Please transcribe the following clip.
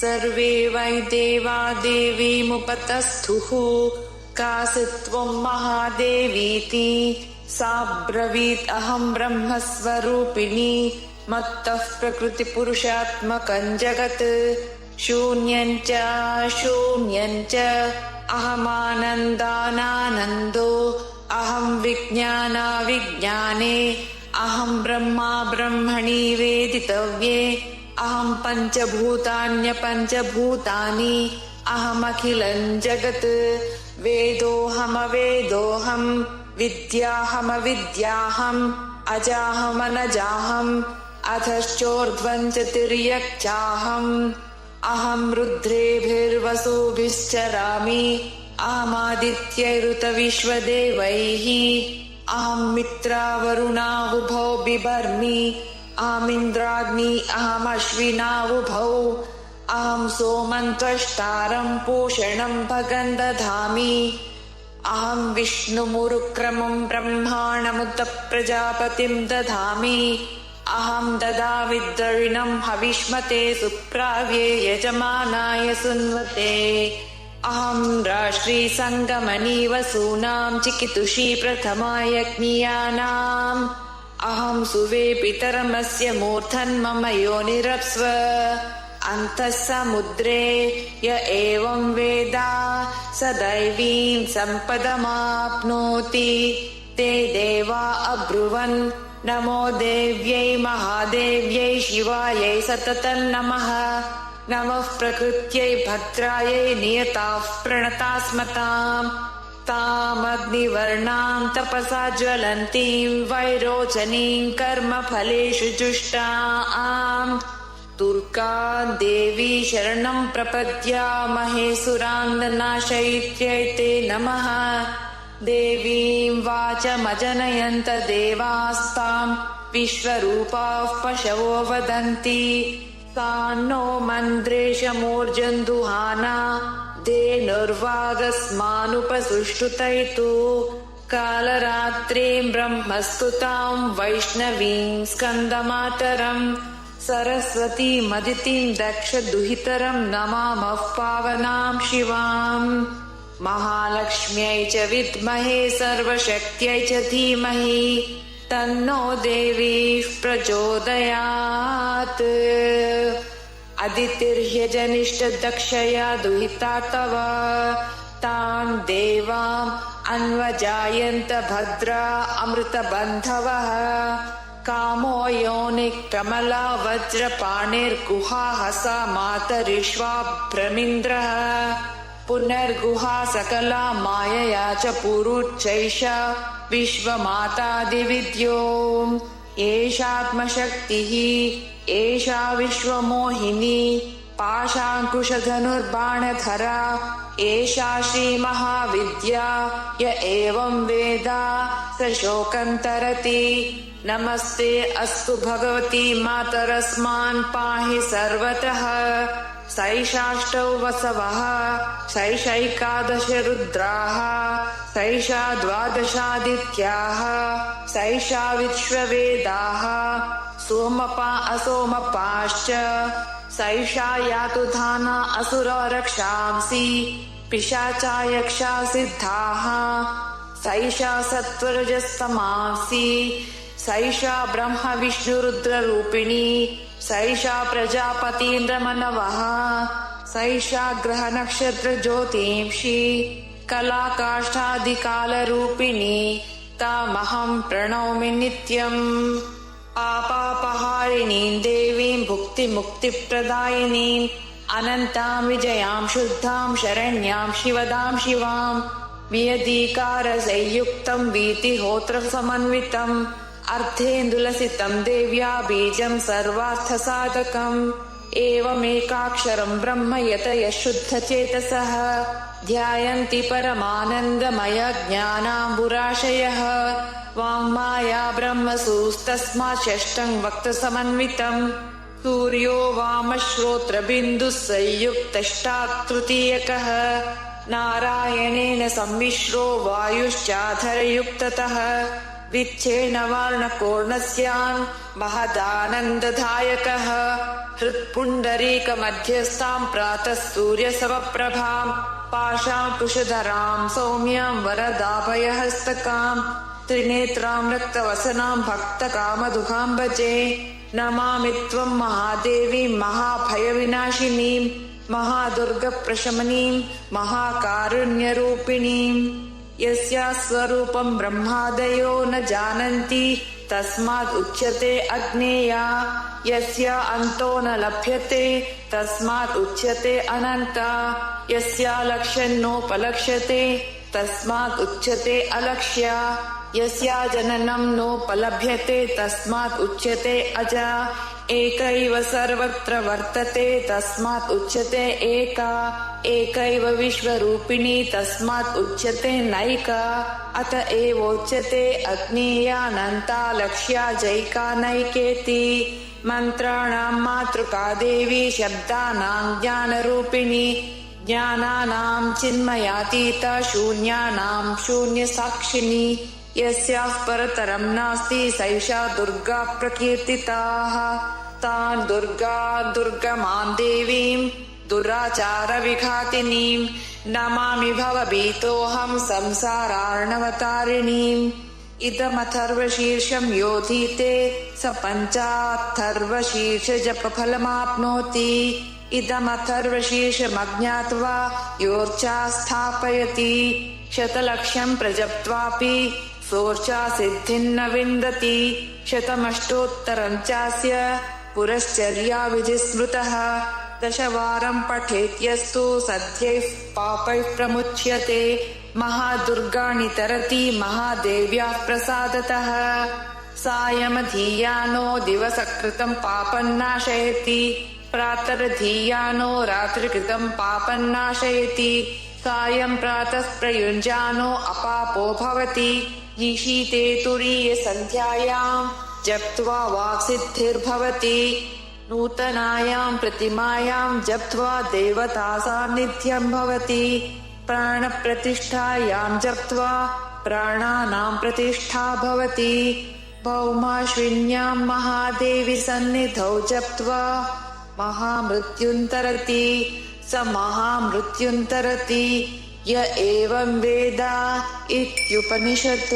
सर्वे वै देवा देवीमुपतस्थुः कासित्वं महादेवीति सा ब्रवीत् अहं ब्रह्मस्वरूपिणी मत्तः प्रकृतिपुरुषात्मकं जगत् शून्यञ्च शून्यञ्च अहमानन्दानानन्दो अहं विज्ञानाविज्ञाने अहं ब्रह्मा ब्रह्मणि वेदितव्ये अहं पञ्चभूतान्यपञ्चभूतानि अहमखिलं जगत् वेदोऽहमवेदोऽहं विद्याहमविद्याहम् अजाहमनजाहम् अधश्चोर्ध्वं च तिर्यक्चाहम् अहं रुद्रेभिर्वसुभिश्चरामि अहमादित्यैरुतविश्वदेवैः अहं मित्रावरुणावुभौ बिभर्मि अहमिन्द्राग्नि अहमश्विनावुभौ अहं सोमन्त्वष्टारं पोषणं भगं दधामि अहं विष्णुमुरुक्रमं ब्रह्माणमुत प्रजापतिं दधामि अहं ददामि द्रविणं हविष्मते सुप्राव्ये यजमानाय सुन्वते अहं राष्ट्री सङ्गमनी वसूनां चिकितुषी प्रथमा यज्ञियानाम् अहं सुवे पितरमस्य मूर्धन्मम योनिरप्स्व अन्तः समुद्रे य एवं वेद स दैवीं सम्पदमाप्नोति ते देवा अब्रुवन् नमो देव्यै महादेव्यै शिवायै सततं नमः नमः प्रकृत्यै भद्रायै नियताः प्रणतास्मताम् तामग्निवर्णां तपसा ज्वलन्तीं वैरोचनीं कर्मफलेषु जुष्टाम् दुर्गां देवी शरणं प्रपद्यामहे सुरान्नाशयित्यै ते नमः देवीं वाचमजनयन्त देवास्तां विश्वरूपाः पशवो वदन्ति तान्नो मन्द्रेशमूर्जन्दुहाना धेनुर्वागस्मानुपसुष्टुतैतु कालरात्रीं ब्रह्मस्तुतां वैष्णवीं स्कन्दमातरम् सरस्वतीमदितिं दक्षदुहितरं नमामः पावनां शिवाम् महालक्ष्म्यै च विद्महे सर्वशक्त्यै च धीमहि तन्नो देवी प्रचोदयात् अदितिर्ह्यजनिष्ठदक्षया दुहिता तव तान् देवाम् अन्वजायन्त भद्रा अमृतबन्धवः कामो योनिः कमला वज्रपाणिर्गुहा सा मातरिष्वाभ्रमिन्द्रः पुनर्गुहा सकला मायया च पुरुच्चैषा विश्वमातादिविद्यो एषात्मशक्तिः एषा विश्वमोहिनी पाशाङ्कुशधनुर्बाणधरा एषा श्रीमहाविद्या य एवं वेद स शोकं तरति नमस्ते अस्तु भगवती मातरस्मान् पाहि सर्वतः सैषाष्टौ वसवः सैषैकादश रुद्राः सैषा द्वादशादित्याः सैषा विश्ववेदाः सोमपा असोमपाश्च सैषा यातु धाना असुरा रक्षांसि पिशाचा यक्षा सिद्धाः सैषा सत्वरजस्तमांसि सैषा ब्रह्म विष्णुरुद्ररूपिणी सैषा प्रजापतीन्द्रमनवः सैषा ग्रहनक्षत्रज्योतिंषि कलाकाष्ठादिकालरूपिणी तामहं प्रणौमि नित्यम् पापापहारिणीं देवीं भुक्तिमुक्तिप्रदायिनीम् अनन्तां विजयां शुद्धां शरण्यां शिवदां शिवां वियदीकारसंयुक्तं वीतिहोत्रसमन्वितम् अर्धेन्दुलसितं देव्या बीजं सर्वार्थसाधकम् एवमेकाक्षरं ब्रह्म यतयः शुद्धचेतसः ध्यायन्ति परमानन्दमय ज्ञानाम्बुराशयः वाङ्माया ब्रह्मसूस्तस्मात् षष्ठं वक्त्रसमन्वितम् सूर्यो वामश्रोत्रबिन्दुः संयुक्तष्टात् तृतीयकः नारायणेन सम्मिश्रो वायुश्चाधरयुक्ततः विच्छेन वर्णकोर्णस्यान् महदानन्ददायकः हृत्पुण्डरीकमध्यस्थां प्रातः सूर्यसमप्रभां पाशाङ्कुशधरां सौम्यां वरदाभयहस्तकां त्रिनेत्रां रक्तवसनां भक्तकामदुघां भजे। नमामि त्वं महादेवीं महाभयविनाशिनीं महादुर्गप्रशमनीं महाकारुण्यरूपिणीं। यस्याः स्वरूपं ब्रह्मादयो न जानन्ति तस्मात् उच्यते अज्ञेया। यस्या अन्तो न लभ्यते तस्मात् उच्यते अनन्ता। यस्या लक्ष्यं नोपलक्ष्यते तस्मात् उच्यते अलक्ष्या। यस्या जननं नोपलभ्यते तस्मात् उच्यते अजा। एकैव सर्वत्र वर्तते तस्मात् उच्यते एका। एकैव विश्वरूपिणी तस्मात् उच्यते नैका। अत एवोच्यते अज्ञेयानन्ता लक्ष्या जैका नैकेति। मन्त्राणां मातृका देवी शब्दानां ज्ञानरूपिणी ज्ञानानां चिन्मयातीता शून्यानां शून्यसाक्षिणी। यस्याः परतरं नास्ति सैषा दुर्गा प्रकीर्तिताः। तां दुर्गमां देवीं दुराचारविघातिनीं नमामि भवभीतोऽहं संसारार्णवतारिणीम्। इदमथर्वशीर्षं योधीते स पञ्चाथर्वशीर्षजपफलमाप्नोति। इदमथर्वशीर्षमज्ञात्वा योर्चा स्थापयति शतलक्ष्यं प्रजप्त्वापि सोर्चा सिद्धिं न विन्दति। शतमष्टोत्तरं चास्य पुरश्चर्या विधिस्मृतः। दशवारं पठेत्यस्तु सद्यैः पापैः प्रमुच्यते। महादुर्गाणि तरति महादेव्याः प्रसादतः। सायमधीयानो दिवसकृतं पापं नाशयति प्रातर्धीयानो रात्रिकृतं पापं नाशयति। सायं प्रातः प्रयुञ्जानो अपापो भवति। ईशिते तुरीयसन्ध्यायां जप्त्वा वाक्सिद्धिर्भवति। नूतनायां प्रतिमायां जप्त्वा देवता सान्निध्यं भवति। प्राणप्रतिष्ठायां जप्त्वा प्राणानां प्रतिष्ठा भवति। भौमाश्विन्यां महादेवी सन्निधौ जप्त्वा महामृत्युन्तरति स महामृत्युन्तरति य एवं वेद इत्युपनिषत्।